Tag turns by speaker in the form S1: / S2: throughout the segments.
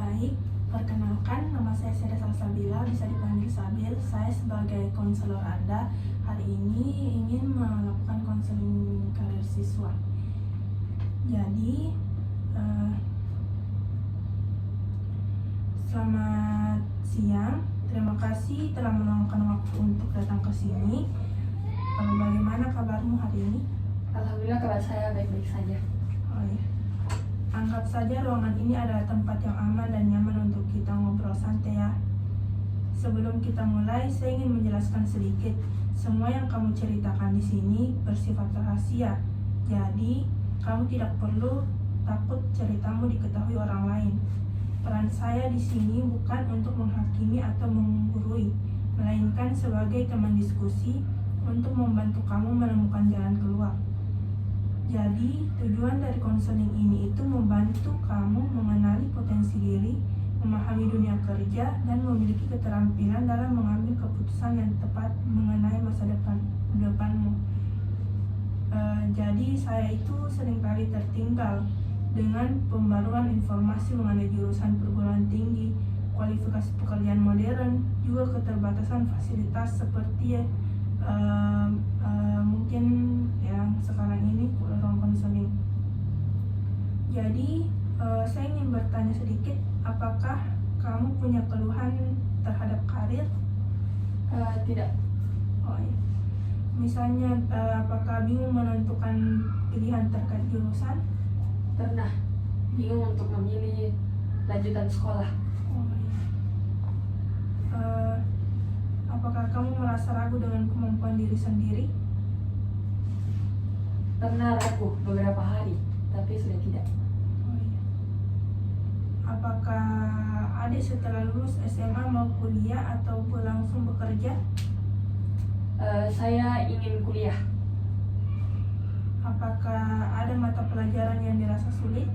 S1: Baik, perkenalkan nama saya Seda Salsabila, bisa dipanggil Sabil. Saya sebagai konselor Anda hari ini ingin melakukan konseling karir siswa. Jadi, selamat siang. Terima kasih telah meluangkan waktu untuk datang ke sini. Bagaimana kabarmu hari ini?
S2: Alhamdulillah kabar saya baik-baik saja.
S1: Oh, iya. Anggap saja ruangan ini adalah tempat yang aman dan nyaman untuk kita ngobrol santai ya. Sebelum kita mulai, saya ingin menjelaskan sedikit. Semua yang kamu ceritakan di sini bersifat rahasia. Jadi, kamu tidak perlu takut ceritamu diketahui orang lain. Peran saya di sini bukan untuk menghakimi atau menggurui, melainkan sebagai teman diskusi untuk membantu kamu menemukan jalan keluar. Jadi, tujuan dari konseling ini itu membantu kamu mengenali potensi diri, memahami dunia kerja, dan memiliki keterampilan dalam mengambil keputusan yang tepat mengenai masa depanmu. Jadi, saya itu seringkali tertinggal dengan pembaruan informasi mengenai jurusan perguruan tinggi, kualifikasi pekerjaan modern, juga keterbatasan fasilitas seperti mungkin yang sekarang ini ruang konseling. Jadi saya ingin bertanya sedikit, apakah kamu punya keluhan terhadap karir?
S2: Tidak.
S1: Oh iya. Misalnya apakah bingung menentukan pilihan terkait jurusan?
S2: Pernah bingung untuk memilih lanjutan sekolah.
S1: Oh iya. Apakah kamu merasa ragu dengan kemampuan diri sendiri?
S2: Pernah ragu beberapa hari, tapi sudah tidak.
S1: Oh iya. Apakah adik setelah lulus SMA mau kuliah atau langsung bekerja?
S2: Saya ingin kuliah.
S1: Apakah ada mata pelajaran yang dirasa sulit?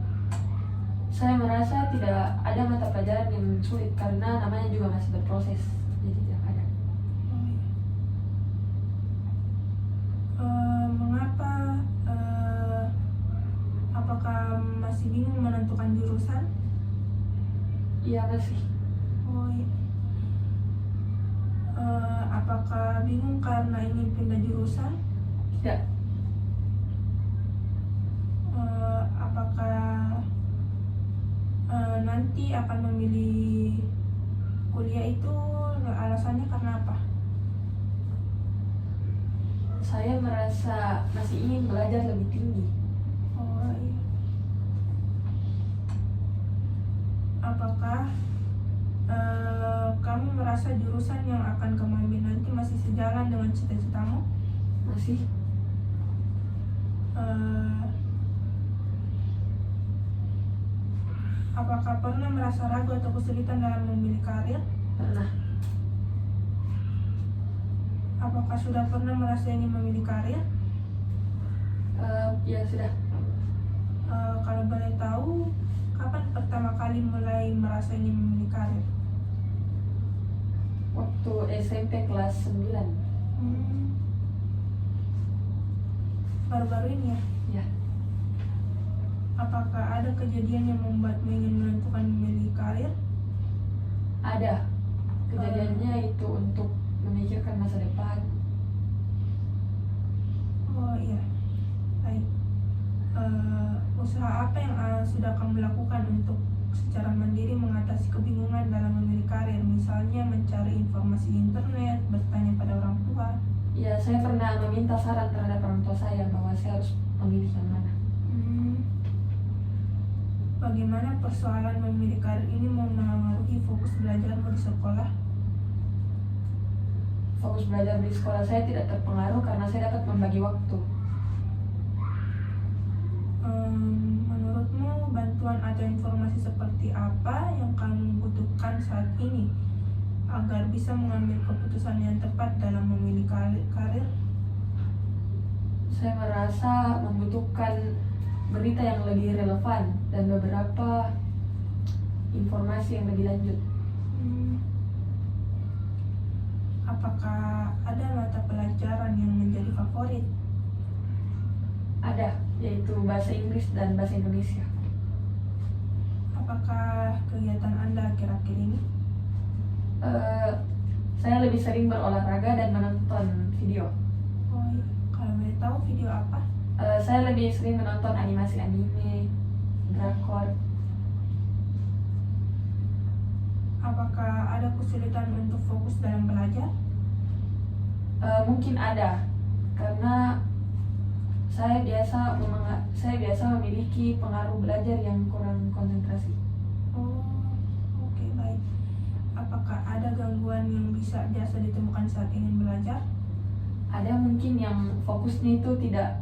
S2: Saya merasa tidak ada mata pelajaran yang sulit karena namanya juga masih berproses, jadi tidak ada.
S1: Oh iya. Mengapa? Apakah masih bingung menentukan jurusan?
S2: Iya masih.
S1: Oh iya. Apakah bingung karena ingin pindah jurusan?
S2: Tidak.
S1: Apakah nanti akan memilih kuliah itu alasannya karena apa?
S2: Saya merasa masih ingin belajar lebih tinggi.
S1: Oh iya. Apakah kamu merasa jurusan yang akan kamu ambil nanti masih sejalan dengan cita-citamu?
S2: Masih.
S1: Apakah pernah merasa ragu atau kesulitan dalam memilih karir?
S2: Pernah.
S1: Apakah sudah pernah merasa ingin memilih karir?
S2: Ya sudah.
S1: Kalau boleh tahu, kapan pertama kali mulai merasa ingin memilih karir?
S2: Waktu SMP kelas 9.
S1: Baru-baru ini ya?
S2: Ya.
S1: Apakah ada kejadian yang membuatmu ingin menentukan memilih karir?
S2: Ada. Kejadiannya itu untuk memikirkan masa depan.
S1: Oh iya, baik. Usaha apa yang sudah kamu lakukan untuk secara mandiri mengatasi kebingungan dalam memilih karir? Misalnya mencari informasi di internet, bertanya pada orang tua.
S2: Ya, saya pernah meminta saran terhadap orang tua saya bahwa saya harus memilih yang mana.
S1: Bagaimana persoalan memilih karir ini mempengaruhi fokus belajarmu di sekolah?
S2: Fokus belajar di sekolah saya tidak terpengaruh karena saya dapat membagi waktu.
S1: Menurutmu bantuan atau informasi seperti apa yang kamu butuhkan saat ini agar bisa mengambil keputusan yang tepat dalam memilih karir?
S2: Saya merasa membutuhkan berita yang lebih relevan dan beberapa informasi yang lebih lanjut.
S1: Apakah ada mata pelajaran yang menjadi favorit?
S2: Ada, yaitu bahasa Inggris dan bahasa Indonesia.
S1: Apakah kegiatan akhir-akhir ini?
S2: Saya lebih sering berolahraga dan menonton video.
S1: Oh iya. Kalau boleh tahu video apa?
S2: Saya lebih sering menonton animasi anime, drakor.
S1: Apakah ada kesulitan untuk fokus dalam belajar?
S2: Mungkin ada, karena saya biasa memiliki pengaruh belajar yang kurang konsentrasi.
S1: Oh, oke, baik. Apakah ada gangguan yang biasa ditemukan saat ingin belajar?
S2: Ada mungkin yang fokusnya itu tidak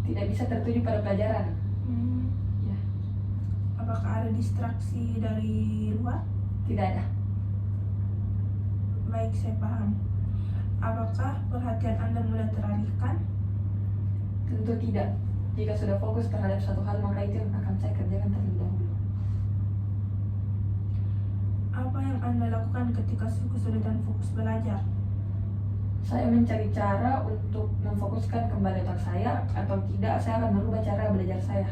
S2: bisa tertuju pada pelajaran. Ya,
S1: Apakah ada distraksi dari luar?
S2: tidak ada.
S1: Baik, saya paham. Apakah perhatian Anda mudah teralihkan?
S2: Tentu tidak. Jika sudah fokus terhadap suatu hal, maka itu yang akan saya kerjakan terlebih dahulu.
S1: Apa yang Anda lakukan ketika kesulitan fokus belajar?
S2: Saya mencari cara untuk memfokuskan kembali otak saya, atau tidak saya akan merubah cara belajar saya.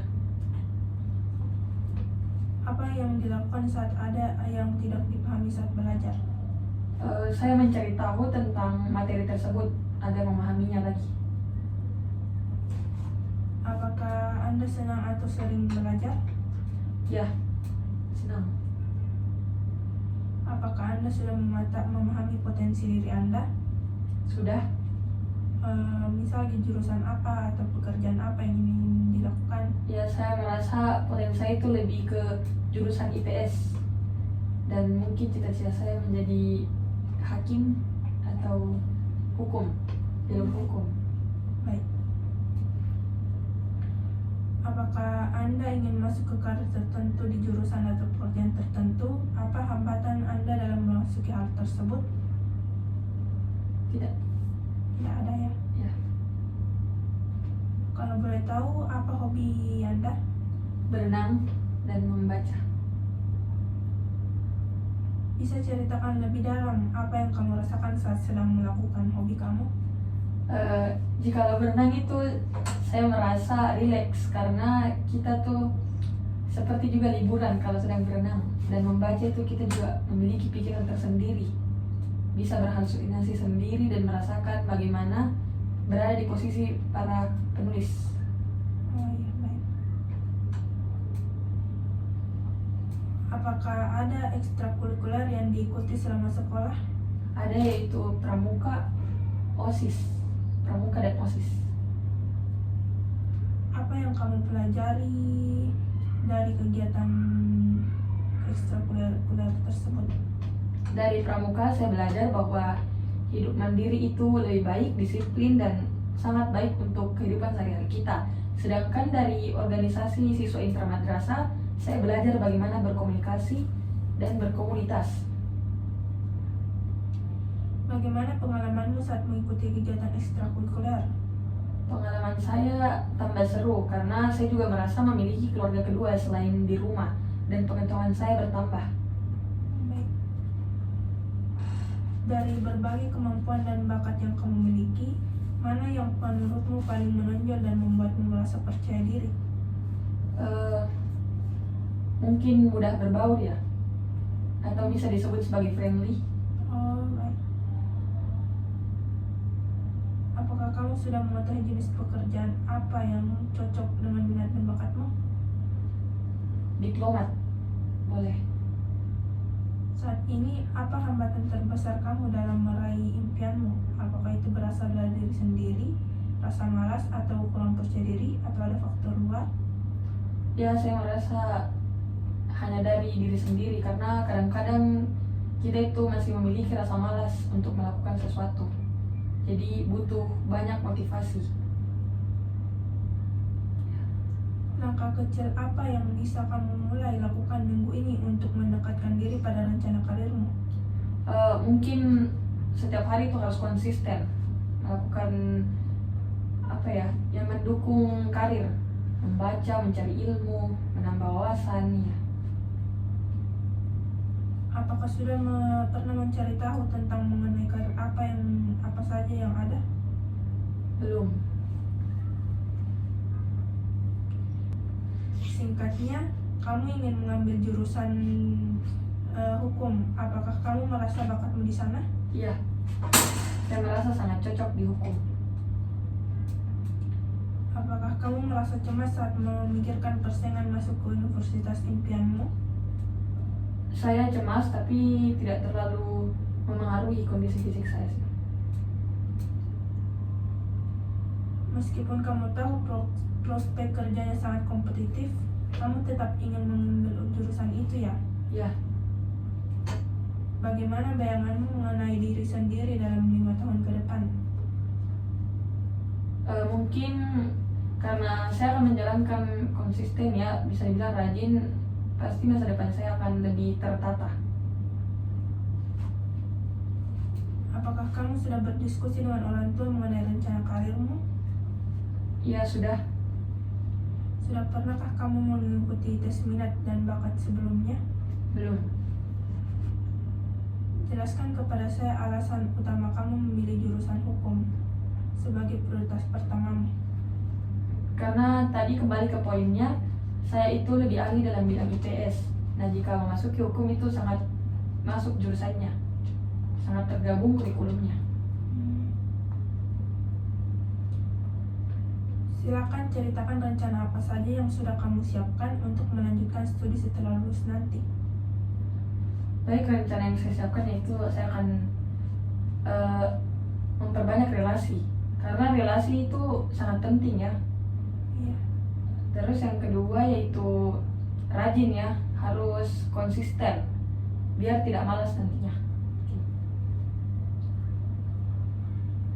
S1: Apa yang dilakukan saat ada yang tidak dipahami saat belajar?
S2: Saya mencari tahu tentang materi tersebut agar memahaminya lagi.
S1: Apakah Anda senang atau sering belajar?
S2: Ya, senang.
S1: Apakah Anda sudah memahami potensi diri Anda?
S2: Sudah.
S1: Misal di jurusan apa atau pekerjaan apa yang ingin dilakukan?
S2: Ya, saya merasa potensi saya itu lebih ke jurusan IPS, dan mungkin cita-cita saya menjadi hakim atau hukum, ilmu hukum.
S1: Baik. Apakah Anda ingin masuk ke karir tertentu di jurusan atau pekerjaan tertentu? Apa hambatan Anda dalam memasuki hal tersebut?
S2: Tidak.
S1: Tidak ada ya?
S2: Ya.
S1: Kalau boleh tahu, apa hobi Anda?
S2: Berenang dan membaca.
S1: Bisa ceritakan lebih dalam apa yang kamu rasakan saat sedang melakukan hobi kamu?
S2: Jika berenang itu saya merasa rileks, karena kita tuh seperti juga liburan kalau sedang berenang. Dan membaca itu kita juga memiliki pikiran tersendiri, bisa berhalusinasi sendiri dan merasakan bagaimana berada di posisi para penulis.
S1: Oh iya, baik. Apakah ada ekstrakurikuler yang diikuti selama sekolah?
S2: Ada, yaitu pramuka, OSIS, pramuka dan OSIS.
S1: Apa yang kamu pelajari dari kegiatan ekstrakurikuler tersebut?
S2: Dari pramuka saya belajar bahwa hidup mandiri itu lebih baik, disiplin, dan sangat baik untuk kehidupan sehari-hari kita. Sedangkan dari organisasi siswa intramadrasah, saya belajar bagaimana berkomunikasi dan berkomunitas.
S1: Bagaimana pengalamanmu saat mengikuti kegiatan ekstrakurikuler?
S2: Pengalaman saya tambah seru karena saya juga merasa memiliki keluarga kedua selain di rumah, dan pengetahuan saya bertambah.
S1: Baik. Dari berbagai kemampuan dan bakat yang kamu miliki, mana yang menurutmu paling menonjol dan membuatmu merasa percaya diri?
S2: Mungkin mudah berbaur ya, atau bisa disebut sebagai friendly.
S1: Oh, baik. Apakah kamu sudah mengetahui jenis pekerjaan apa yang cocok dengan minat dan bakatmu?
S2: Diplomat, boleh.
S1: Saat ini, apa hambatan terbesar kamu dalam meraih impianmu? Apakah itu berasal dari diri sendiri, rasa malas, atau kurang percaya diri, atau ada faktor luar?
S2: Ya, saya merasa hanya dari diri sendiri, karena kadang-kadang kita itu masih memiliki rasa malas untuk melakukan sesuatu. Jadi butuh banyak motivasi.
S1: Langkah kecil apa yang bisa kamu mulai lakukan minggu ini untuk mendekatkan diri pada rencana karirmu?
S2: Mungkin setiap hari itu harus konsisten melakukan yang mendukung karir, membaca, mencari ilmu, menambah wawasan ya.
S1: Apakah sudah pernah mencari tahu tentang mengenai karir apa saja yang ada?
S2: Belum.
S1: Singkatnya, kamu ingin mengambil jurusan hukum. Apakah kamu merasa bakatmu di sana?
S2: Iya, saya merasa sangat cocok di hukum.
S1: Apakah kamu merasa cemas saat memikirkan persaingan masuk ke universitas impianmu?
S2: Saya cemas tapi tidak terlalu memengaruhi kondisi fisik saya sih.
S1: Meskipun kamu tahu prospek kerjanya sangat kompetitif, kamu tetap ingin mengambil jurusan itu ya?
S2: Ya,
S1: Bagaimana bayanganmu mengenai diri sendiri dalam 5 tahun ke depan?
S2: mungkin karena saya akan menjalankan konsisten ya, bisa dibilang rajin, pasti masa depan saya akan lebih tertata.
S1: Apakah kamu sudah berdiskusi dengan orang tua mengenai rencana karirmu?
S2: Ya sudah,
S1: Sudah pernahkah kamu mengikuti tes minat dan bakat sebelumnya?
S2: belum.
S1: Jelaskan kepada saya alasan utama kamu memilih jurusan hukum sebagai prioritas pertamamu.
S2: Karena tadi kembali ke poinnya, saya itu lebih ahli dalam bidang IPS. Nah, jika memasuki hukum itu sangat masuk jurusannya, sangat tergabung kurikulumnya.
S1: Silakan ceritakan rencana apa saja yang sudah kamu siapkan untuk melanjutkan studi setelah lulus nanti.
S2: Baik, rencana yang saya siapkan yaitu saya akan memperbanyak relasi, karena relasi itu sangat penting ya.
S1: Iya.
S2: Terus yang kedua yaitu rajin ya, harus konsisten biar tidak malas nantinya.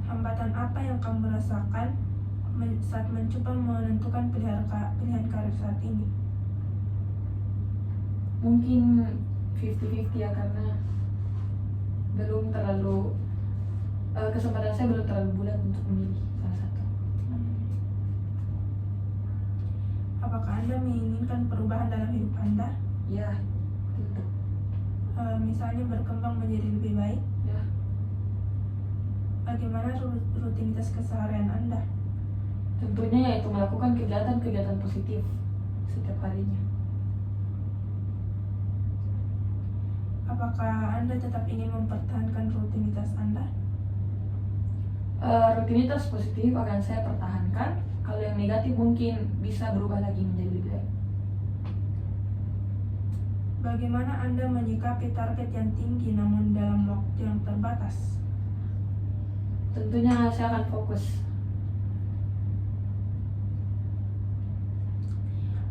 S1: Hambatan apa yang kamu rasakan saat mencoba menentukan pilihan karir saat ini?
S2: Mungkin 50-50 ya, karena belum terlalu kesempatan saya belum terlalu bulat untuk memilih salah satu.
S1: Apakah Anda menginginkan perubahan dalam hidup Anda?
S2: Ya, tentu.
S1: Misalnya berkembang menjadi lebih baik?
S2: Ya,
S1: Bagaimana rutinitas keseharian Anda?
S2: tentunya yaitu melakukan kegiatan-kegiatan positif setiap harinya.
S1: Apakah Anda tetap ingin mempertahankan rutinitas Anda?
S2: Rutinitas positif akan saya pertahankan. Kalau yang negatif mungkin bisa berubah lagi menjadi lebih baik.
S1: Bagaimana Anda menyikapi target yang tinggi namun dalam waktu yang terbatas?
S2: Tentunya saya akan fokus.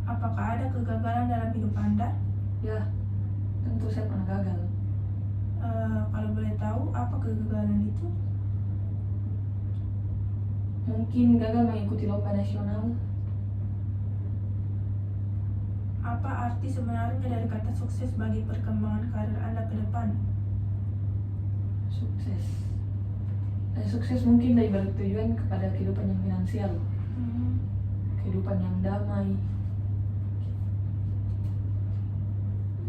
S1: Apakah ada kegagalan dalam hidup Anda?
S2: Ya, tentu saya pernah gagal.
S1: Kalau boleh tahu, apa kegagalan itu?
S2: Mungkin gagal mengikuti lomba nasional.
S1: Apa arti sebenarnya dari kata sukses bagi perkembangan karir Anda ke depan?
S2: Sukses. Sukses mungkin dari balik tujuan kepada kehidupan yang finansial, kehidupan yang damai.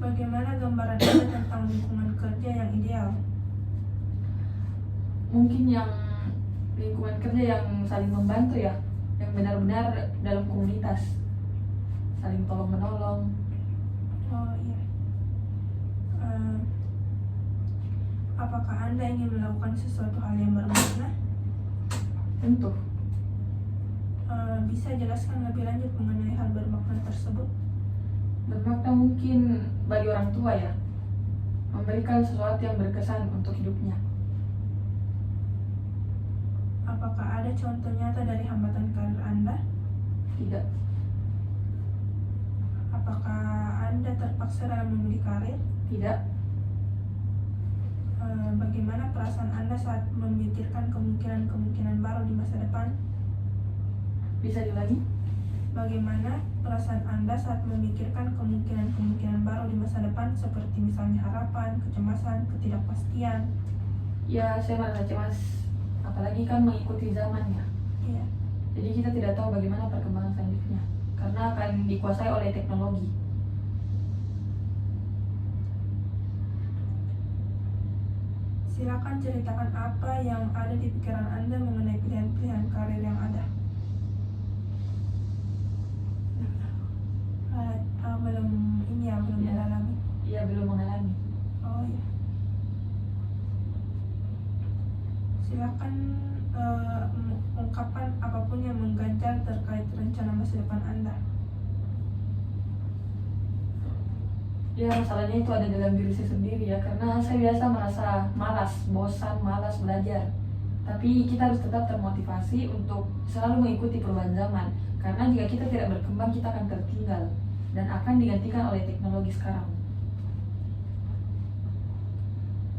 S1: Bagaimana gambaran Anda tentang lingkungan kerja yang ideal?
S2: Mungkin yang lingkungan kerja yang saling membantu ya, yang benar-benar dalam komunitas, saling tolong menolong.
S1: Oh iya. Apakah Anda ingin melakukan sesuatu hal yang bermakna?
S2: Tentu.
S1: Bisa jelaskan lebih lanjut mengenai hal bermakna tersebut?
S2: Bermakna mungkin bagi orang tua ya, memberikan sesuatu yang berkesan untuk hidupnya.
S1: Apakah ada contoh nyata dari hambatan karir Anda?
S2: Tidak.
S1: Apakah Anda terpaksa dalam memilih karir?
S2: Tidak.
S1: Bagaimana perasaan Anda saat memikirkan kemungkinan-kemungkinan baru di masa depan?
S2: Bisa diulangi?
S1: Bagaimana perasaan Anda saat memikirkan kemungkinan-kemungkinan baru di masa depan, seperti misalnya harapan, kecemasan, ketidakpastian?
S2: Ya, saya merasa cemas, apalagi kan mengikuti zamannya.
S1: Iya.
S2: Jadi kita tidak tahu bagaimana perkembangan selanjutnya, karena akan dikuasai oleh teknologi.
S1: Silakan ceritakan apa yang ada di pikiran Anda mengenai pilihan-pilihan karir yang ada. Belum
S2: Ya.
S1: mendalami.
S2: Ia belum mengalami.
S1: Utarakan ungkapan apapun yang mengganjal terkait rencana masa depan Anda.
S2: Ya, masalahnya itu ada dalam diri saya sendiri ya, karena saya biasa merasa malas, bosan, malas belajar. Tapi kita harus tetap termotivasi untuk selalu mengikuti perubahan zaman, karena jika kita tidak berkembang, kita akan tertinggal dan akan digantikan oleh teknologi sekarang.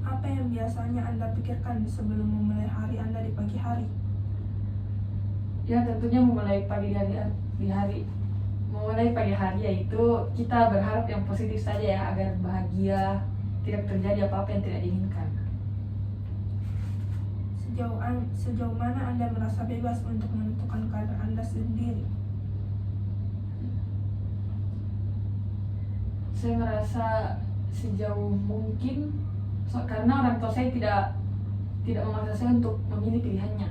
S1: Apa yang biasanya Anda pikirkan sebelum memulai hari Anda di pagi hari?
S2: Ya, tentunya memulai pagi hari yaitu kita berharap yang positif saja ya, agar bahagia, tidak terjadi apa-apa yang tidak diinginkan.
S1: Sejauh mana Anda merasa bebas untuk menentukan karir Anda sendiri?
S2: Saya merasa sejauh mungkin, karena orang tua saya tidak memaksa saya untuk memilih pilihannya.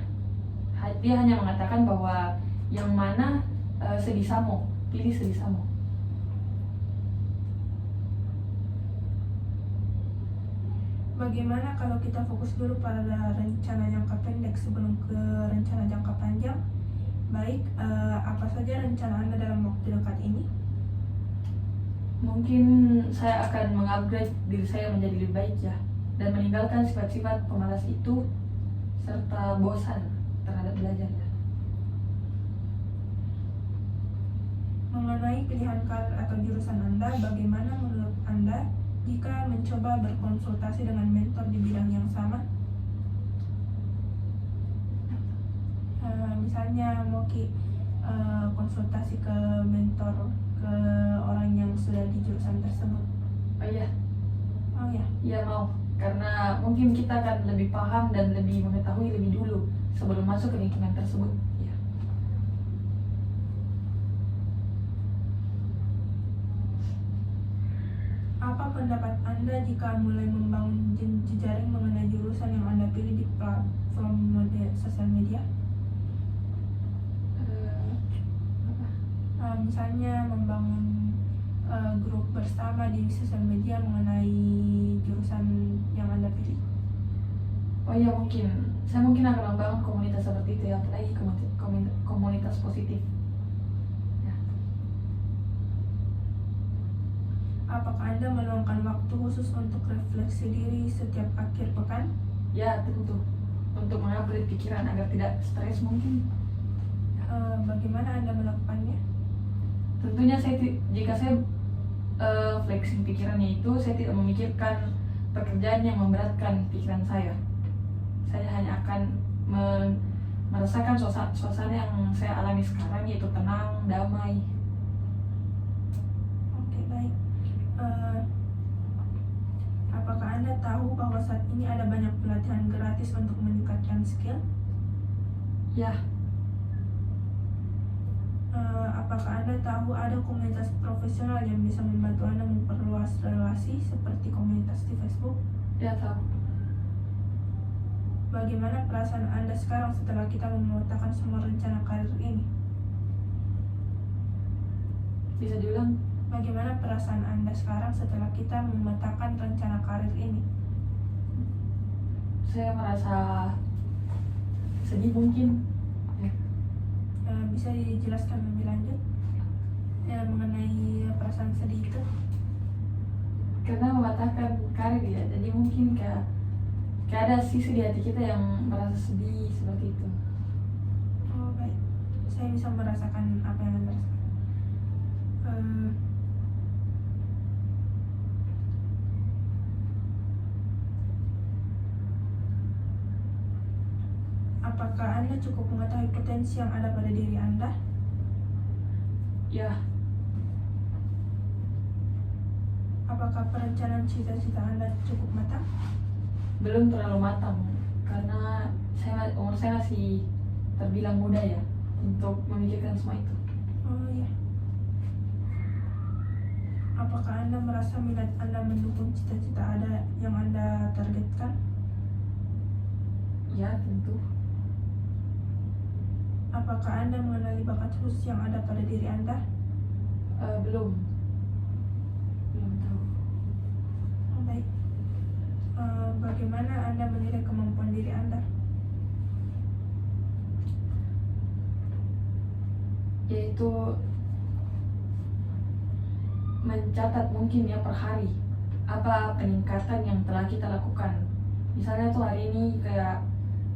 S2: Dia hanya mengatakan bahwa yang mana sebisamo, pilih sebisamo.
S1: Bagaimana kalau kita fokus dulu pada rencana jangka pendek sebelum ke rencana jangka panjang? Baik, apa saja rencana Anda dalam waktu dekat ini?
S2: Mungkin saya akan mengupgrade diri saya menjadi lebih baik ya, dan meninggalkan sifat-sifat pemalas itu serta bosan terhadap belajar ya.
S1: Mengenai pilihan karir atau jurusan Anda, bagaimana menurut Anda jika mencoba berkonsultasi dengan mentor di bidang yang sama? Misalnya mau konsultasi ke mentor, ke orang yang sudah di jurusan tersebut.
S2: Oh iya,
S1: Oh ya,
S2: iya mau, karena mungkin kita akan lebih paham dan lebih mengetahui lebih dulu sebelum masuk ke lingkungan tersebut ya.
S1: apa pendapat Anda jika mulai membangun jejaring mengenai jurusan yang Anda pilih di platform sosial media? Misalnya membangun grup bersama di sosial media mengenai jurusan yang Anda pilih.
S2: Oh iya, saya mungkin akan membangun komunitas seperti itu ya, apalagi komunitas positif ya.
S1: Apakah Anda meluangkan waktu khusus untuk refleksi diri setiap akhir pekan?
S2: Ya tentu, untuk mengupgrade pikiran agar tidak stres mungkin.
S1: Bagaimana Anda melakukannya?
S2: Tentunya jika saya flexing pikirannya itu, saya tidak memikirkan pekerjaan yang memberatkan pikiran saya. Saya hanya akan merasakan suasana yang saya alami sekarang, yaitu tenang, damai.
S1: Oke, baik. Apakah Anda tahu bahwa saat ini ada banyak pelatihan gratis untuk meningkatkan skill?
S2: Ya,
S1: apakah Anda tahu ada komunitas profesional yang bisa membantu Anda memperluas relasi seperti komunitas di Facebook?
S2: ya tahu.
S1: Bagaimana perasaan Anda sekarang setelah kita memetakan semua rencana karir ini?
S2: Bisa diulang?
S1: Bagaimana perasaan Anda sekarang setelah kita memetakan rencana karir ini?
S2: Saya merasa sedih mungkin ya.
S1: Bisa dijelaskan lebih lanjut mengenai perasaan sedih itu?
S2: Karena mematahkan karir ya, jadi mungkin kayak ada sisi di hati kita yang merasa sedih seperti itu.
S1: Oh baik, saya bisa merasakan apa yang Anda rasakan. Apakah Anda cukup mengetahui potensi yang ada pada diri Anda?
S2: Ya,
S1: Apakah perencanaan cita-cita Anda cukup matang?
S2: belum terlalu matang karena umur saya masih terbilang muda ya untuk memikirkan semua itu.
S1: Oh iya. Apakah Anda merasa minat Anda mendukung cita-cita yang Anda targetkan?
S2: Ya tentu.
S1: Apakah Anda mengenali bakat khusus yang ada pada diri Anda?
S2: Belum tahu.
S1: Oh, baik. Bagaimana Anda menilai kemampuan diri Anda?
S2: yaitu mencatat mungkin ya per hari apa peningkatan yang telah kita lakukan. Misalnya tuh hari ini kayak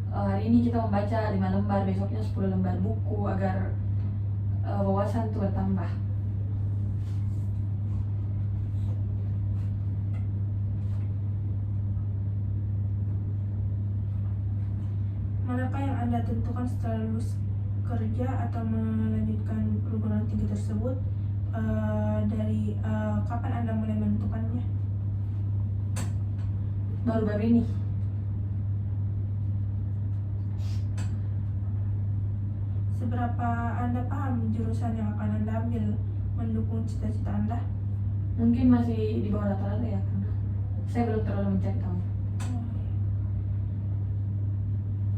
S2: hari ini kita membaca 5 lembar, besoknya 10 lembar buku agar wawasan tuh bertambah.
S1: Manakah yang Anda tentukan setelah lulus kerja atau melanjutkan perguruan tinggi tersebut? Dari kapan Anda mulai menentukannya?
S2: Baru-baru ini.
S1: Seberapa Anda paham jurusan yang akan Anda ambil mendukung cita-cita Anda?
S2: Mungkin masih di bawah rata-rata ya, karena saya belum terlalu mencari tahu.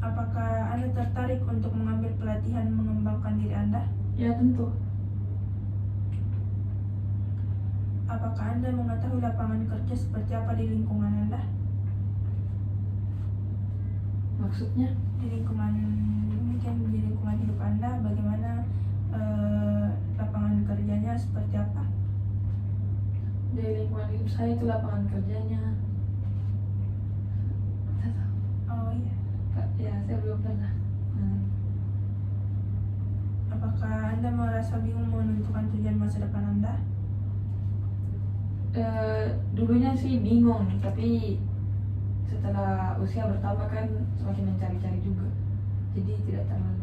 S1: Apakah Anda tertarik untuk mengambil pelatihan mengembangkan diri Anda?
S2: Ya tentu.
S1: Apakah Anda mengetahui lapangan kerja seperti apa di lingkungan Anda?
S2: Maksudnya?
S1: Di lingkungan hidup Anda, bagaimana lapangan kerjanya seperti apa?
S2: Di lingkungan hidup saya itu lapangan kerjanya.
S1: Oh iya.
S2: Ya saya belum pernah.
S1: Apakah Anda merasa bingung menentukan tujuan masa depan Anda?
S2: Dulunya sih bingung, tapi setelah usia bertambah kan semakin mencari-cari juga, jadi tidak terlalu.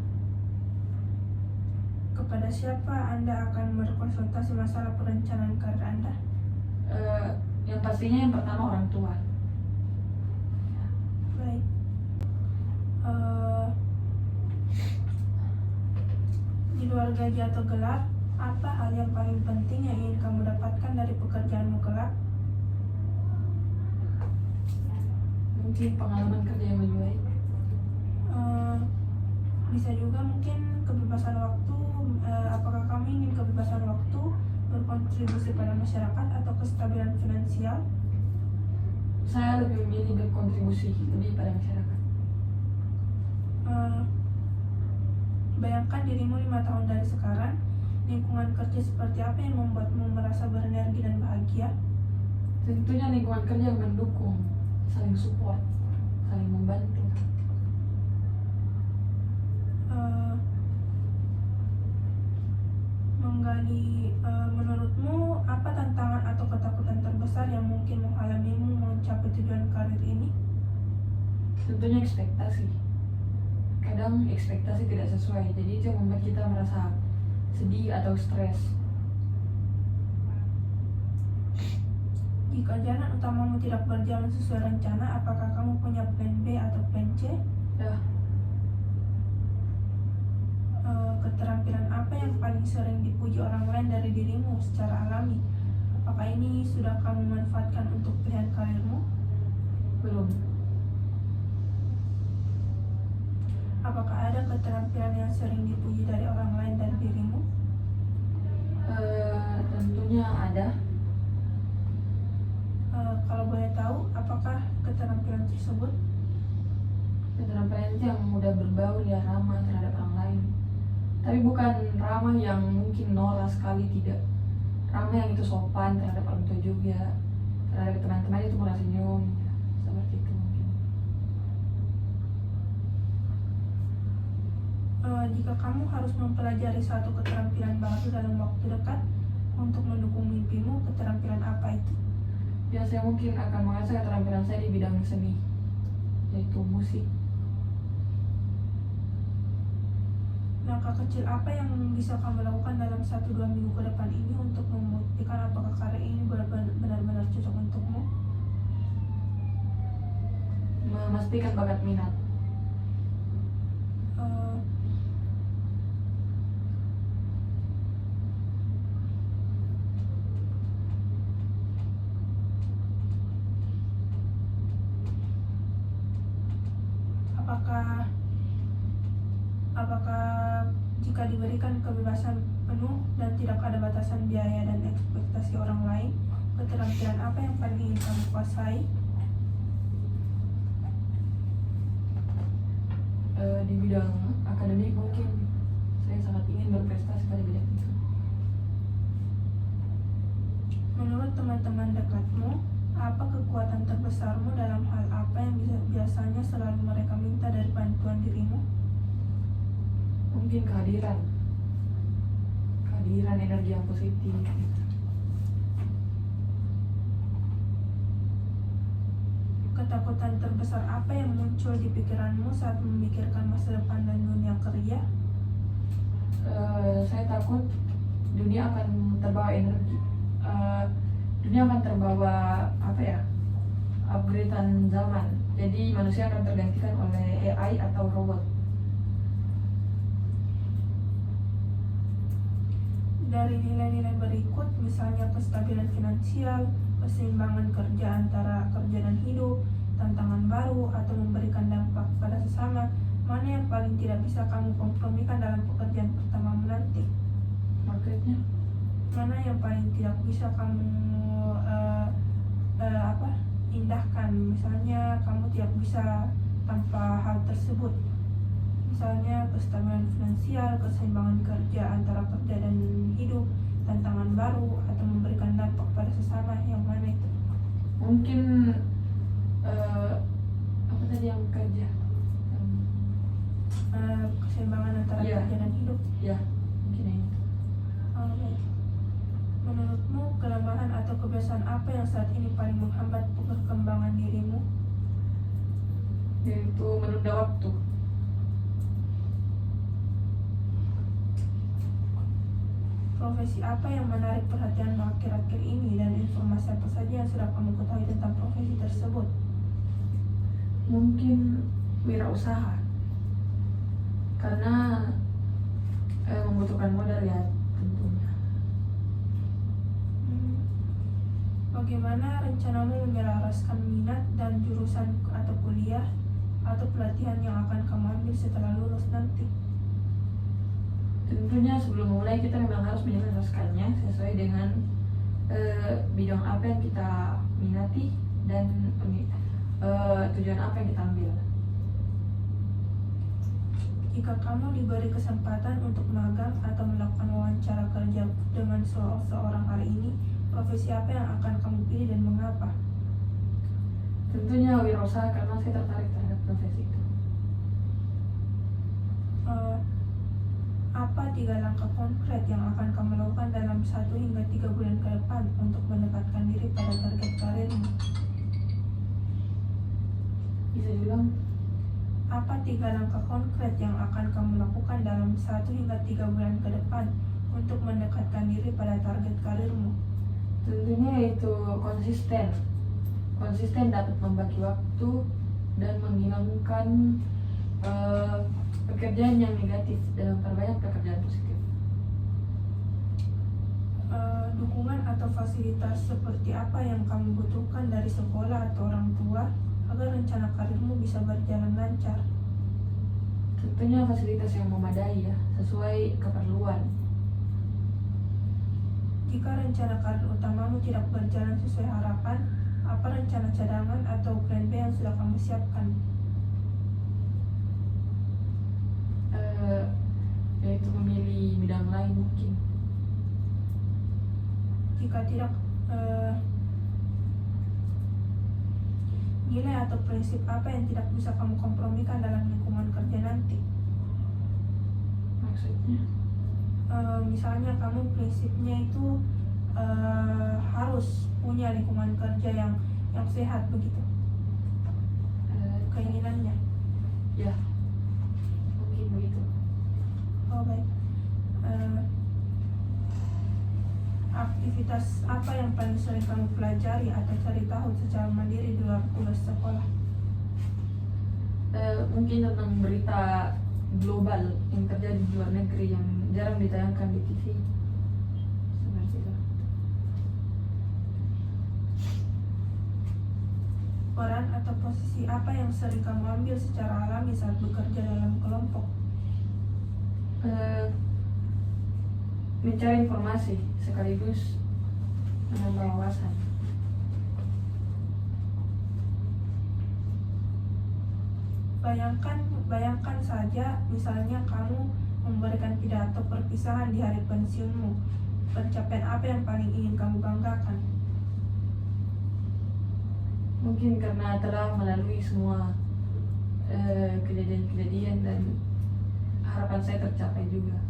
S1: Kepada siapa Anda akan berkonsultasi masalah perencanaan karir Anda?
S2: Yang pastinya yang pertama orang tua.
S1: Baik. Di luar gaji atau gelar, apa hal yang paling penting yang ingin kamu dapatkan dari pekerjaanmu kelak?
S2: Mungkin pengalaman kerja yang lebih baik.
S1: Bisa juga mungkin kebebasan waktu. Apakah kamu ingin kebebasan waktu, berkontribusi pada masyarakat, atau kestabilan finansial?
S2: Saya lebih memilih berkontribusi lebih pada masyarakat.
S1: Bayangkan dirimu 5 tahun dari sekarang. Lingkungan kerja seperti apa yang membuatmu merasa berenergi dan bahagia?
S2: Tentunya lingkungan kerja yang mendukung, saling support, saling membantu.
S1: Menurutmu apa tantangan atau ketakutan terbesar yang mungkin menghalamimu mencapai tujuan karir ini?
S2: Tentunya ekspektasi. Kadang ekspektasi tidak sesuai, jadi itu yang membuat kita merasa sedih atau stres.
S1: Jika jalan utamamu tidak berjalan sesuai rencana, apakah kamu punya plan B atau plan C?
S2: Ya,
S1: Keterampilan apa yang paling sering dipuji orang lain dari dirimu secara alami? Apakah ini sudah kamu manfaatkan untuk pilihan karirmu?
S2: belum.
S1: Apakah ada keterampilan yang sering dipuji dari orang lain dari dirimu?
S2: Tentunya ada.
S1: Kalau boleh tahu, apakah keterampilan tersebut?
S2: Keterampilan itu yang mudah berbaur ya, ramah terhadap orang lain. Tapi bukan ramah yang mungkin norak sekali, tidak. Ramah yang itu sopan terhadap orang tua juga, terhadap teman-teman itu murah senyum, ya, seperti itu mungkin.
S1: Jika kamu harus mempelajari satu keterampilan baru dalam waktu dekat untuk mendukung mimpimu, keterampilan apa itu?
S2: Ya, saya mungkin akan mengasah keterampilan saya di bidang seni, yaitu musik.
S1: Langkah kecil apa yang bisa kamu lakukan dalam 1-2 minggu ke depan ini untuk membuktikan apakah karir ini benar-benar cocok untukmu?
S2: Memastikan bakat minat.
S1: Apakah jika diberikan kebebasan penuh dan tidak ada batasan biaya dan ekspektasi orang lain, keterampilan apa yang paling ingin kamu kuasai?
S2: Di bidang akademik mungkin Saya sangat ingin berprestasi pada bidang itu.
S1: Menurut teman-teman dekatmu, apa kekuatan terbesarmu dalam hal apa yang biasanya selalu mereka minta dari bantuan dirimu?
S2: Mungkin kehadiran energi yang positif gitu.
S1: Ketakutan terbesar apa yang muncul di pikiranmu saat memikirkan masa depan dan dunia kerja?
S2: Saya takut dunia akan terbawa energi. Dunia akan terbawa upgradean zaman. Jadi manusia akan tergantikan oleh AI atau robot.
S1: Dari nilai-nilai berikut, misalnya kestabilan finansial, keseimbangan kerja antara kerja dan hidup, tantangan baru, atau memberikan dampak pada sesama, mana yang paling tidak bisa kamu kompromikan dalam pekerjaan pertamamu nanti?
S2: Marketnya?
S1: Mana yang paling tidak bisa kamu indahkan? Misalnya kamu tidak bisa tanpa hal tersebut. Misalnya kestabilan finansial, keseimbangan kerja antara kerja dan hidup, tantangan baru, atau memberikan dampak pada sesama, yang mana itu?
S2: Mungkin apa tadi yang kerja?
S1: Keseimbangan antara
S2: Iya.
S1: kerja dan hidup.
S2: Ya, mungkin yang itu.
S1: Baik. Menurutmu kelemahan atau kebiasaan apa yang saat ini paling menghambat perkembangan dirimu?
S2: Yaitu menunda waktu.
S1: Profesi apa yang menarik perhatianmu akhir-akhir ini, dan informasi apa saja yang sudah kamu ketahui tentang profesi tersebut?
S2: Mungkin wirausaha, karena membutuhkan modal ya tentunya.
S1: Bagaimana rencanamu menyelaraskan minat dan jurusan atau kuliah atau pelatihan yang akan kamu ambil setelah lulus nanti?
S2: Tentunya sebelum mulai kita memang harus menyelaraskannya sesuai dengan bidang apa yang kita minati dan tujuan apa yang kita ambil.
S1: Jika kamu diberi kesempatan untuk magang atau melakukan wawancara kerja dengan seorang hari ini, profesi apa yang akan kamu pilih dan mengapa?
S2: Tentunya wirausaha, karena saya tertarik terhadap profesi itu.
S1: Apa 3 langkah konkret yang akan kamu lakukan dalam 1 hingga 3 bulan ke depan untuk mendekatkan diri pada target karirmu?
S2: Bisa dibilang
S1: Apa 3 langkah konkret yang akan kamu lakukan dalam 1 hingga 3 bulan ke depan untuk mendekatkan diri pada target karirmu?
S2: tentunya itu konsisten dapat membagi waktu dan menghilangkan pekerjaan yang negatif dan memperbanyak pekerjaan positif.
S1: Dukungan atau fasilitas seperti apa yang kamu butuhkan dari sekolah atau orang tua agar rencana karirmu bisa berjalan lancar?
S2: Tentunya fasilitas yang memadai ya, sesuai keperluan.
S1: Jika rencana karir utamamu tidak berjalan sesuai harapan, apa rencana cadangan atau plan B yang sudah kamu siapkan?
S2: Yaitu memilih bidang lain mungkin.
S1: Jika tidak, nilai atau prinsip apa yang tidak bisa kamu kompromikan dalam lingkungan kerja nanti?
S2: Maksudnya
S1: Misalnya kamu prinsipnya itu harus punya lingkungan kerja yang sehat begitu, keinginannya.
S2: ya mungkin begitu.
S1: Oh baik. Aktivitas apa yang paling sering kamu pelajari atau cari tahu secara mandiri di luar tugas sekolah?
S2: Mungkin tentang berita global yang terjadi di luar negeri yang jarang ditayangkan di TV. Seperti itu.
S1: Peran atau posisi apa yang sering kamu ambil secara alami saat bekerja dalam kelompok?
S2: Mencari informasi sekaligus menambah wawasan.
S1: Bayangkan saja, misalnya kamu memberikan pidato perpisahan di hari pensiunmu. Pencapaian apa yang paling ingin kamu banggakan?
S2: Mungkin karena telah melalui semua kejadian-kejadian dan harapan saya tercapai juga.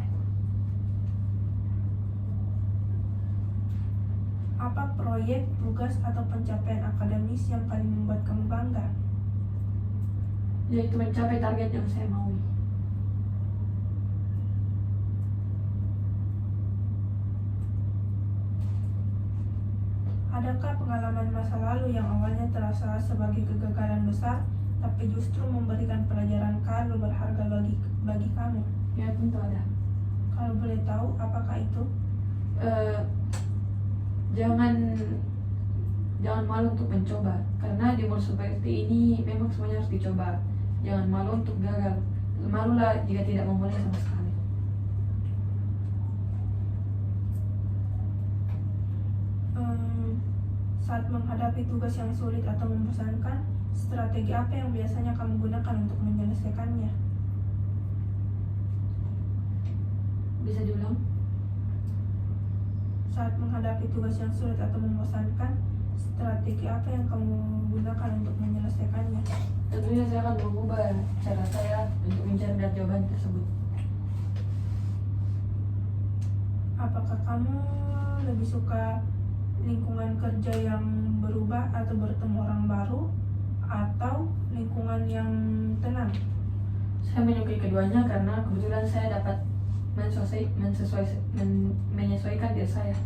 S1: Apa proyek, tugas, atau pencapaian akademis yang paling membuat kamu bangga?
S2: Yaitu mencapai target yang saya maui.
S1: Adakah pengalaman masa lalu yang awalnya terasa sebagai kegagalan besar, tapi justru memberikan pelajaran kado berharga bagi kamu?
S2: Ya, tentu ada.
S1: Kalau boleh tahu, apakah itu?
S2: Jangan malu untuk mencoba, karena di umur seperti ini memang semuanya harus dicoba. Jangan malu untuk gagal. Malulah jika tidak memulai sama sekali.
S1: Saat menghadapi tugas yang sulit atau membosankan, strategi apa yang biasanya kamu gunakan untuk menyelesaikannya?
S2: Bisa diulang?
S1: Saat menghadapi tugas yang sulit atau membosankan, strategi apa yang kamu gunakan untuk menyelesaikannya?
S2: Tentunya saya akan mengubah cara saya untuk mencari jawaban tersebut.
S1: Apakah kamu lebih suka lingkungan kerja yang berubah atau bertemu orang baru, atau lingkungan yang tenang?
S2: Saya menyukai keduanya karena kebetulan saya dapat menyesuaikan diri saya.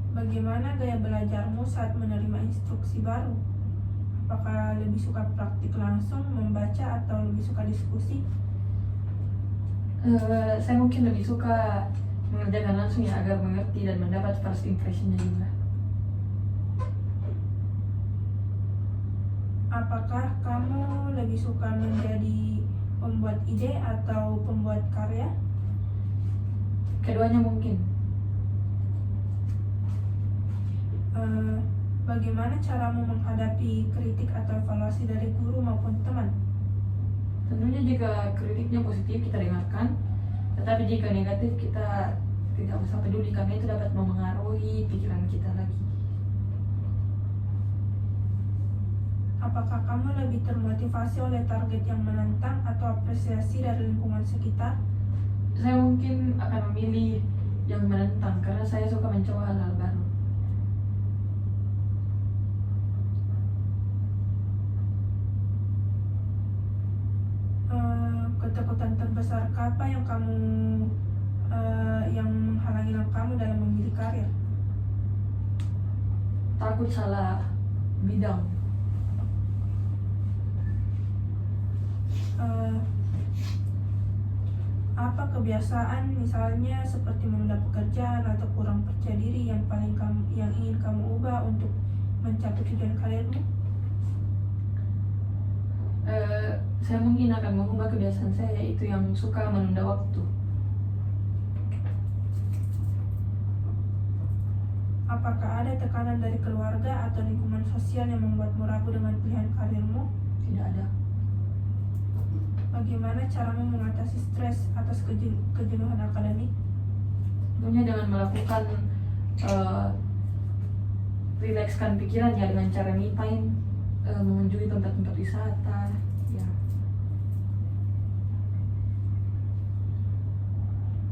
S1: Bagaimana gaya belajarmu saat menerima instruksi baru? Apakah lebih suka praktik langsung, membaca, atau lebih suka diskusi?
S2: Saya mungkin lebih suka mengerjakan langsung ya, agar mengerti dan mendapat first impressionnya juga.
S1: Apakah kamu lebih suka menjadi pembuat ide atau pembuat karya?
S2: Keduanya mungkin.
S1: Bagaimana caramu menghadapi kritik atau evaluasi dari guru maupun teman?
S2: Tentunya jika kritiknya positif kita dengarkan, tetapi jika negatif kita tidak usah peduli karena itu dapat memengaruhi pikiran kita lagi.
S1: Apakah kamu lebih termotivasi oleh target yang menantang atau apresiasi dari lingkungan sekitar?
S2: Saya mungkin akan memilih yang menentang karena saya suka mencoba hal-hal baru.
S1: Ketakutan terbesar apa yang menghalangi langkahmu dalam memilih karir?
S2: Takut salah bidang.
S1: Apa kebiasaan misalnya seperti menunda pekerjaan atau kurang percaya diri yang ingin kamu ubah untuk mencapai tujuan karirmu?
S2: Saya mungkin akan mengubah kebiasaan saya, yaitu yang suka menunda waktu.
S1: Apakah ada tekanan dari keluarga atau lingkungan sosial yang membuatmu ragu dengan pilihan karirmu?
S2: Tidak ada.
S1: Bagaimana caramu mengatasi stres atas kejenuhan akademik?
S2: Tentunya dengan melakukan rilekskan pikiran ya, dengan cara me time, mengunjungi tempat-tempat wisata ya.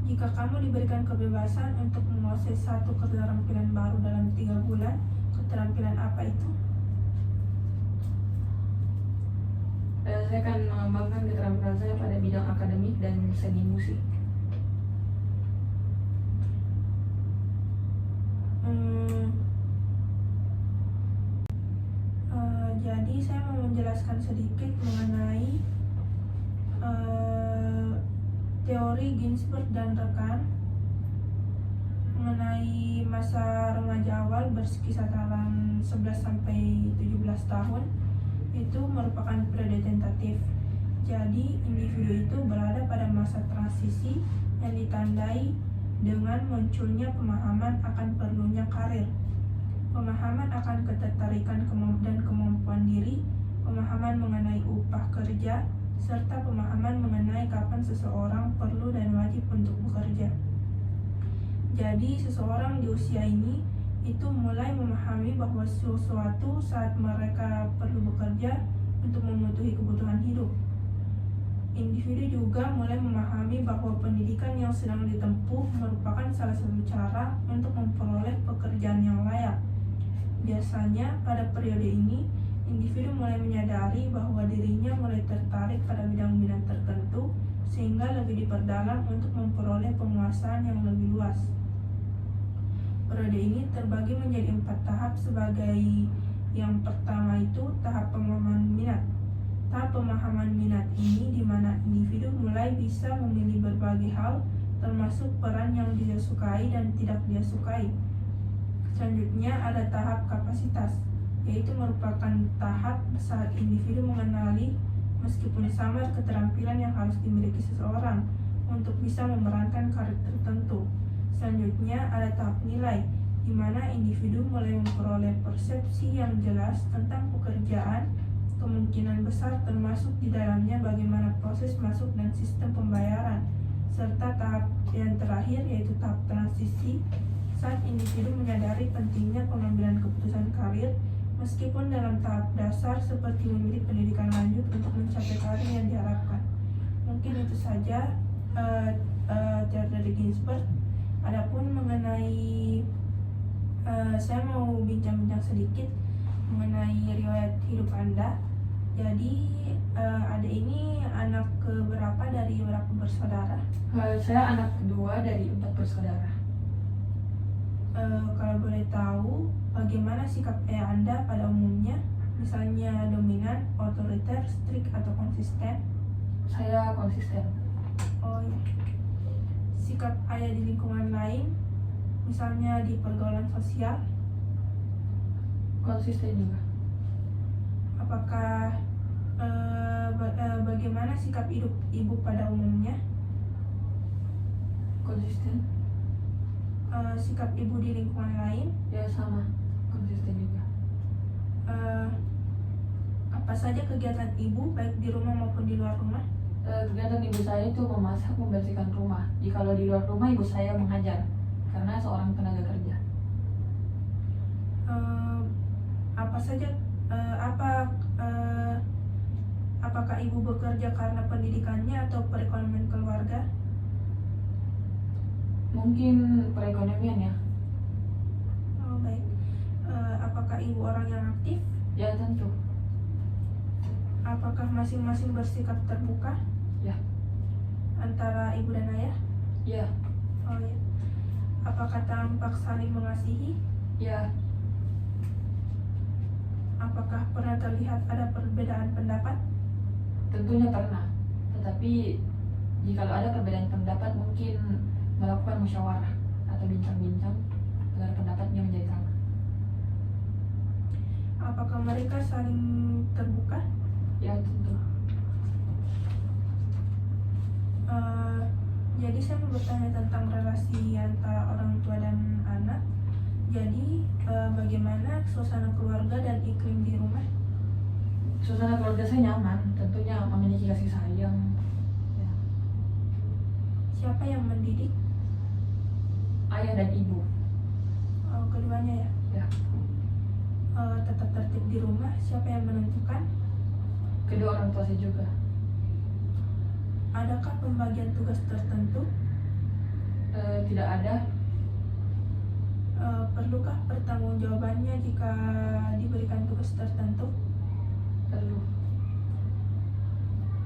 S1: Jika kamu diberikan kebebasan untuk menguasai satu keterampilan baru dalam 3 bulan, keterampilan apa itu?
S2: Saya akan mengembangkan keterampilan saya pada bidang akademik dan seni musik.
S1: Jadi saya mau menjelaskan sedikit mengenai teori Ginsberg dan rekan mengenai masa remaja awal berkisar 11 sampai 17 tahun. Itu merupakan periode tentatif. Jadi individu itu berada pada masa transisi yang ditandai dengan munculnya pemahaman akan perlunya karir, pemahaman akan ketertarikan dan kemampuan diri, pemahaman mengenai upah kerja, serta pemahaman mengenai kapan seseorang perlu dan wajib untuk bekerja. Jadi, seseorang di usia ini itu mulai memahami bahwa sesuatu saat mereka perlu bekerja untuk memenuhi kebutuhan hidup. Individu juga mulai memahami bahwa pendidikan yang sedang ditempuh merupakan salah satu cara untuk memperoleh pekerjaan yang layak. Biasanya, pada periode ini, individu mulai menyadari bahwa dirinya mulai tertarik pada bidang-bidang tertentu sehingga lebih diperdalam untuk memperoleh penguasaan yang lebih luas. Periode ini terbagi menjadi 4 tahap sebagai yang pertama itu tahap pemahaman minat. Tahap pemahaman minat ini di mana individu mulai bisa memilih berbagai hal termasuk peran yang dia sukai dan tidak dia sukai. Selanjutnya ada tahap kapasitas, yaitu merupakan tahap saat individu mengenali meskipun samar keterampilan yang harus dimiliki seseorang untuk bisa memerankan karir tertentu. Selanjutnya ada tahap nilai, di mana individu mulai memperoleh persepsi yang jelas tentang pekerjaan, kemungkinan besar termasuk di dalamnya bagaimana proses masuk dan sistem pembayaran, serta tahap yang terakhir yaitu tahap transisi, saat individu menyadari pentingnya pengambilan keputusan karir meskipun dalam tahap dasar seperti memilih pendidikan lanjut untuk mencapai karir yang diharapkan. Mungkin itu saja teori dari Ginsberg. Adapun mengenai saya mau bincang-bincang sedikit mengenai riwayat hidup Anda. Jadi adik ini anak keberapa dari berapa bersaudara?
S2: Saya anak kedua dari 4 bersaudara.
S1: Kalau boleh tahu, bagaimana sikap ayah Anda pada umumnya? Misalnya dominan, otoriter, strict atau konsisten?
S2: Saya konsisten.
S1: Oh ya. Sikap ayah di lingkungan lain, misalnya di pergaulan sosial?
S2: Konsisten juga.
S1: Apakah bagaimana sikap hidup ibu pada umumnya?
S2: Konsisten.
S1: Sikap ibu di lingkungan lain?
S2: Ya sama, konsisten juga.
S1: Apa saja kegiatan ibu baik di rumah maupun di luar rumah?
S2: Kegiatan ibu saya itu memasak, membersihkan rumah. Kalau di luar rumah ibu saya mengajar karena seorang tenaga kerja.
S1: Apa saja apakah ibu bekerja karena pendidikannya atau perekonomian keluarga?
S2: Mungkin perekonomian ya.
S1: Oh baik. Apakah ibu orang yang aktif?
S2: Ya tentu.
S1: Apakah masing-masing bersikap terbuka?
S2: Ya.
S1: Antara ibu dan ayah?
S2: Ya.
S1: Oh ya. Apakah tampak saling mengasihi?
S2: Ya.
S1: Apakah pernah terlihat ada perbedaan pendapat?
S2: Tentunya pernah. Tetapi jika ada perbedaan pendapat mungkin melakukan musyawarah atau bincang-bincang agar pendapatnya menjadi sama.
S1: Apakah mereka saling terbuka?
S2: Ya tentu.
S1: Jadi saya mau bertanya tentang relasi antara orang tua dan anak. Jadi bagaimana suasana keluarga dan iklim di rumah?
S2: Suasana keluarga saya nyaman, tentunya memiliki kasih sayang. Ya.
S1: Siapa yang mendidik?
S2: Ayah dan ibu.
S1: Keduanya ya?
S2: Ya.
S1: Tetap tertib di rumah, siapa yang menentukan?
S2: Kedua orang tua saya juga.
S1: Adakah pembagian tugas tertentu?
S2: Tidak ada.
S1: Perlukah pertanggungjawabannya jika diberikan tugas tertentu?
S2: Perlu.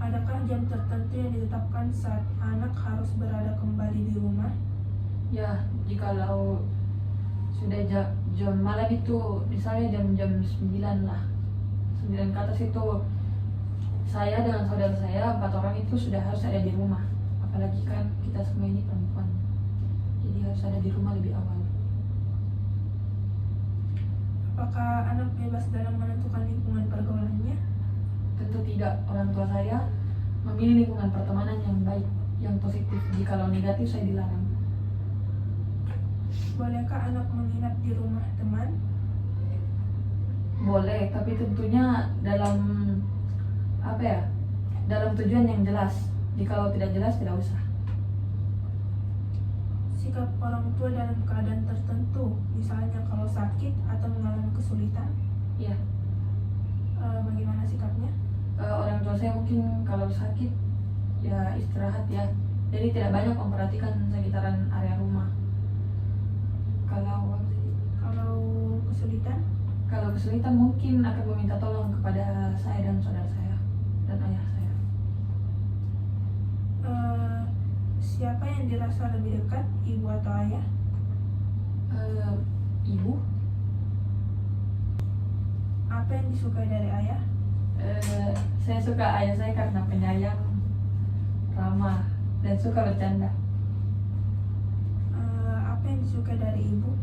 S1: Adakah jam tertentu yang ditetapkan saat anak harus berada kembali di rumah?
S2: Ya, jikalau sudah jam malam itu, misalnya jam 9 lah, 9 ke atas itu, saya dengan saudara saya 4 orang itu sudah harus ada di rumah. Apalagi kan kita semua ini perempuan, jadi harus ada di rumah lebih awal.
S1: Apakah anak bebas dalam menentukan lingkungan pergaulannya?
S2: Tentu tidak. Orang tua saya memilih lingkungan pertemanan yang baik, yang positif. Jikalau negatif saya dilarang.
S1: Bolehkah anak menginap di rumah teman?
S2: Boleh, tapi tentunya dalam dalam tujuan yang jelas. Jikalau tidak jelas, tidak usah.
S1: Sikap orang tua dalam keadaan tertentu, misalnya kalau sakit atau mengalami kesulitan,
S2: Iya.
S1: Bagaimana sikapnya?
S2: Orang tua saya mungkin kalau sakit ya istirahat ya. Jadi tidak banyak memperhatikan sekitaran area rumah. Kalau
S1: Kesulitan,
S2: kalau kesulitan mungkin akan meminta tolong kepada saya dan saudara saya dan ayah saya.
S1: siapa yang dirasa lebih dekat, ibu atau ayah?
S2: Ibu.
S1: Apa yang disukai dari ayah?
S2: Saya suka ayah saya karena penyayang, ramah, dan suka bercanda.
S1: Apa yang disukai dari ibu?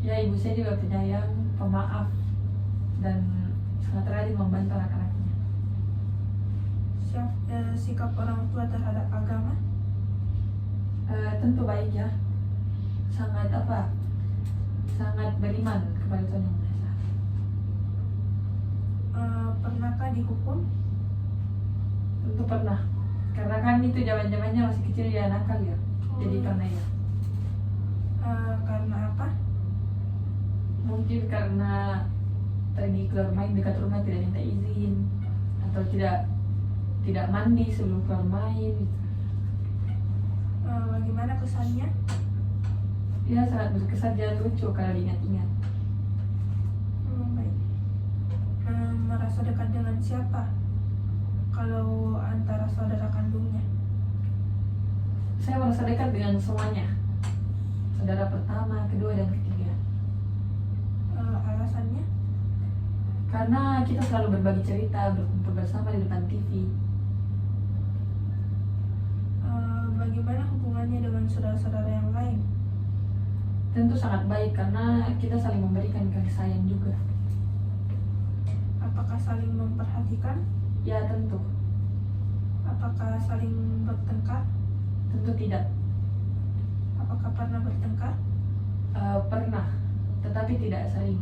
S2: Ya, ibu saya juga penyayang, pemaaf, dan sangat rajin membantu anak-anaknya.
S1: Sikap orang tua terhadap agama?
S2: Tentu baik ya, sangat beriman kepada Tuhan Yang Maha Esa.
S1: Pernahkah dihukum?
S2: Tentu pernah, karena kan itu zaman-zamannya masih kecil ya, nakal ya. Jadi pernah ya.
S1: Karena apa?
S2: Mungkin karena pergi keluar main dekat rumah tidak minta izin, atau tidak mandi sebelum keluar main gitu.
S1: Bagaimana kesannya?
S2: Ya sangat berkesan dan lucu kalau diingat-ingat.
S1: Baik. Merasa dekat dengan siapa? Kalau antara saudara kandungnya?
S2: Saya merasa dekat dengan semuanya, saudara pertama, kedua, dan ketiga.
S1: Alasannya?
S2: Karena kita selalu berbagi cerita, berkumpul bersama di depan TV.
S1: Bagaimana hubungannya dengan saudara-saudara yang lain?
S2: Tentu sangat baik karena kita saling memberikan kasih sayang juga.
S1: Apakah saling memperhatikan?
S2: Ya tentu.
S1: Apakah saling bertengkar?
S2: Tentu tidak.
S1: Apakah pernah bertengkar?
S2: Pernah, tetapi tidak sering.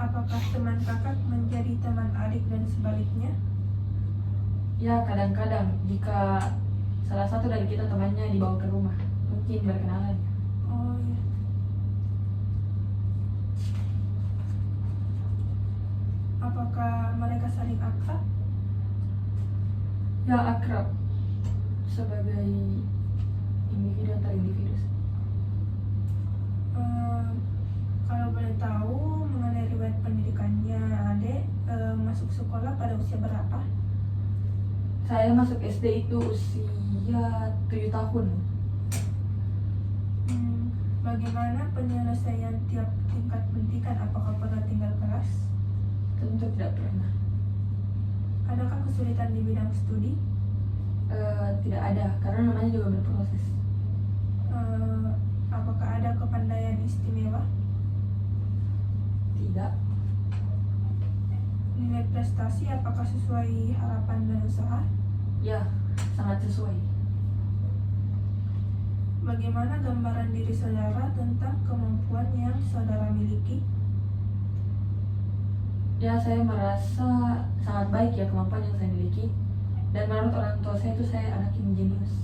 S1: Apakah teman kakak menjadi teman adik dan sebaliknya?
S2: Ya kadang-kadang jika salah satu dari kita temannya dibawa ke rumah, mungkin berkenalan.
S1: Oh ya. Apakah mereka saling akrab?
S2: Ya akrab sebagai individu antar individu.
S1: Kalau boleh tahu mengenai riwayat pendidikannya Ade, masuk sekolah pada usia berapa?
S2: Saya masuk SD itu usia 7 tahun.
S1: Bagaimana penyelesaian tiap tingkat pendidikan? Apakah pernah tinggal kelas?
S2: Tentu tidak pernah.
S1: Adakah kesulitan di bidang studi?
S2: Tidak ada, karena namanya juga berproses.
S1: Apakah ada kepandaian istimewa?
S2: Tidak.
S1: Nilai prestasi apakah sesuai harapan dan usaha?
S2: Ya, sangat sesuai.
S1: Bagaimana gambaran diri saudara tentang kemampuan yang saudara miliki?
S2: Ya, saya merasa sangat baik ya kemampuan yang saya miliki. Dan menurut orang tua saya itu saya anak yang jenius.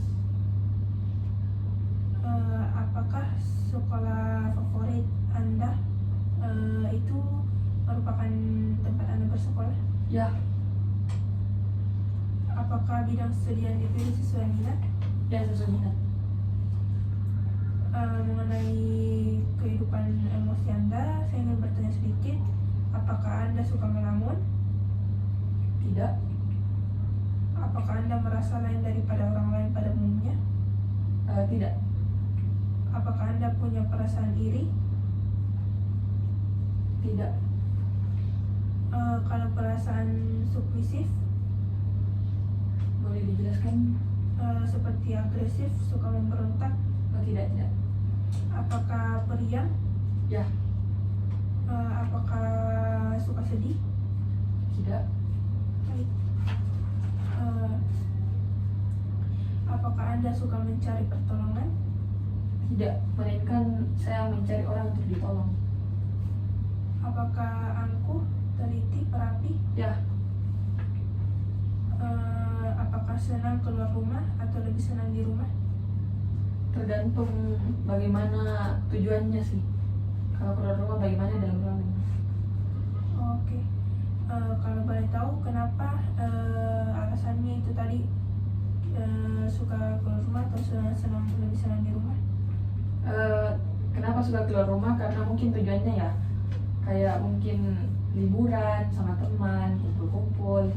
S1: Apakah sekolah favorit Anda itu merupakan tempat Anda bersekolah?
S2: Ya,
S1: Apakah bidang studi yang dipilih sesuai minat?
S2: ya sesuai minat.
S1: Mengenai kehidupan emosi Anda, saya ingin bertanya sedikit. Apakah Anda suka melamun?
S2: Tidak.
S1: Apakah Anda merasa lain daripada orang lain pada umumnya?
S2: Tidak.
S1: Apakah Anda punya perasaan iri?
S2: Tidak.
S1: Kalau perasaan submisif,
S2: Boleh dijelaskan?
S1: seperti agresif, suka memberontak,
S2: Oh, tidak.
S1: apakah periang?
S2: Ya,
S1: Apakah suka sedih?
S2: tidak.
S1: Baik. Apakah Anda suka mencari pertolongan?
S2: Tidak, melainkan saya mencari orang untuk ditolong.
S1: Apakah angkuh, teliti, perapi?
S2: Ya,
S1: Apakah senang keluar rumah atau lebih senang di rumah?
S2: Tergantung bagaimana tujuannya sih. Kalau keluar rumah bagaimana dalam rumah.
S1: Oke. Kalau boleh tahu kenapa alasannya itu tadi, suka keluar rumah atau lebih senang di rumah?
S2: Kenapa suka keluar rumah? Karena mungkin tujuannya ya kayak mungkin liburan sama teman, kumpul-kumpul.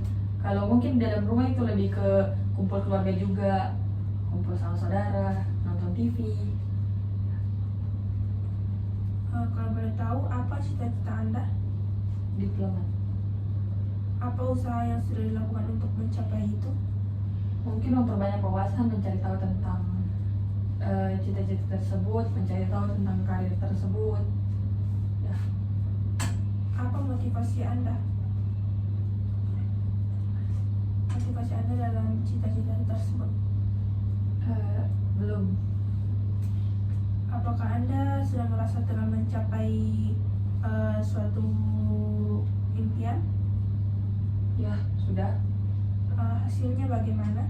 S2: Kalau mungkin dalam rumah itu lebih ke kumpul keluarga juga, kumpul sama saudara, nonton TV.
S1: Kalau boleh tahu apa cita-cita Anda?
S2: Diplomat.
S1: Apa usaha yang sudah dilakukan untuk mencapai itu?
S2: Mungkin memperbanyak wawasan, mencari tahu tentang cita-cita tersebut, mencari tahu tentang karir tersebut. Ya.
S1: Apa motivasi Anda? Motivasi Anda dalam cita-cita tersebut?
S2: Belum.
S1: Apakah Anda sudah merasa telah mencapai suatu impian?
S2: Ya, sudah.
S1: Hasilnya bagaimana?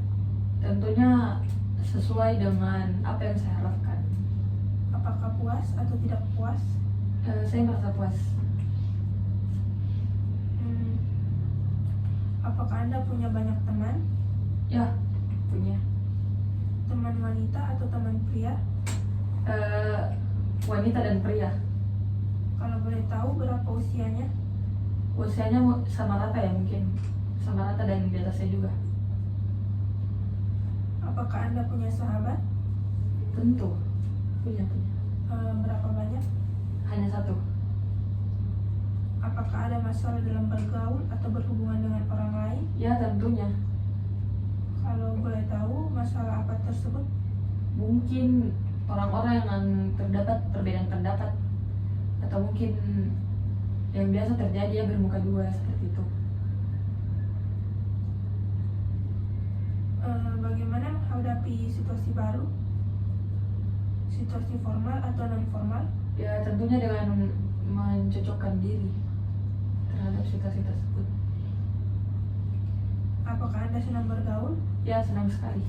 S2: Tentunya sesuai dengan apa yang saya harapkan.
S1: Apakah puas atau tidak puas?
S2: Saya merasa puas.
S1: Apakah Anda punya banyak teman?
S2: Ya, punya.
S1: Teman wanita atau teman pria?
S2: Wanita dan pria.
S1: Kalau boleh tahu berapa usianya?
S2: Usianya sama rata ya, mungkin sama rata dan di atas saya juga.
S1: Apakah Anda punya sahabat?
S2: Tentu punya.
S1: Berapa banyak?
S2: Hanya satu.
S1: Apakah ada masalah dalam bergaul atau berhubungan dengan orang lain?
S2: Ya, tentunya.
S1: Kalau boleh tahu masalah apa tersebut?
S2: Mungkin orang-orang yang terdapat perbedaan pendapat, atau mungkin yang biasa terjadi ya bermuka dua seperti itu.
S1: Bagaimana menghadapi situasi baru? Situasi formal atau non formal?
S2: Ya, tentunya dengan mencocokkan diri terhadap situasi tersebut.
S1: Apakah Anda senang bergaul?
S2: Ya, senang sekali.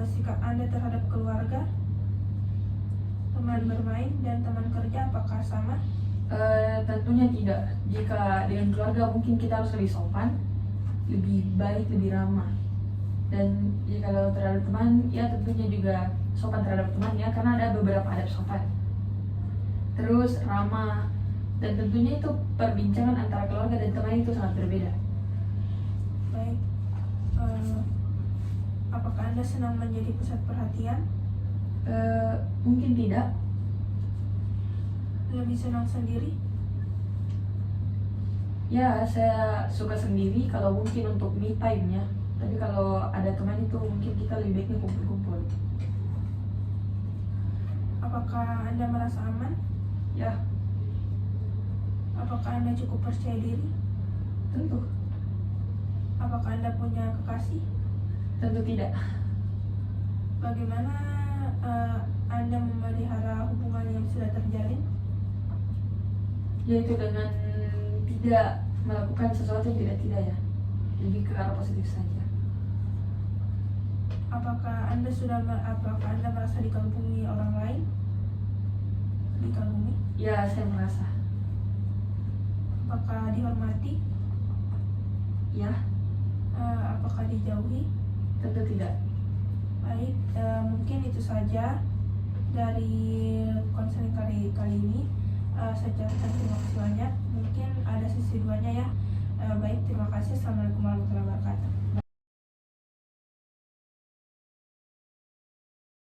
S1: Sikap Anda terhadap keluarga, teman bermain, dan teman kerja apakah sama?
S2: Tentunya tidak. Jika dengan keluarga mungkin kita harus lebih sopan, lebih baik, lebih ramah. Dan jika kalau terhadap teman, ya tentunya juga sopan terhadap teman ya, karena ada beberapa adab sopan. Terus ramah, dan tentunya itu perbincangan antara keluarga dan teman itu sangat berbeda.
S1: Baik. Apakah Anda senang menjadi pusat perhatian?
S2: Mungkin tidak.
S1: Lebih senang sendiri?
S2: Ya, saya suka sendiri kalau mungkin untuk me time-nya. Tapi kalau ada teman itu mungkin kita lebih baiknya kumpul-kumpul.
S1: Apakah Anda merasa aman?
S2: Ya,
S1: Apakah Anda cukup percaya diri?
S2: tentu.
S1: Apakah Anda punya kekasih?
S2: Tentu tidak.
S1: Bagaimana Anda memelihara hubungan yang sudah terjalin?
S2: Yaitu dengan tidak melakukan sesuatu yang tidak ya. Lebih ke arah positif saja.
S1: Apakah Anda merasa dikagumi orang lain? Dikagumi?
S2: Ya, saya merasa.
S1: Apakah dihormati?
S2: Ya,
S1: Apakah dijauhi?
S2: tentu tidak.
S1: Baik, mungkin itu saja dari konseling kali ini. Saya ucapkan terima kasih banyak. Mungkin ada sesi duanya ya. Baik, terima kasih. Assalamualaikum warahmatullahi wabarakatuh.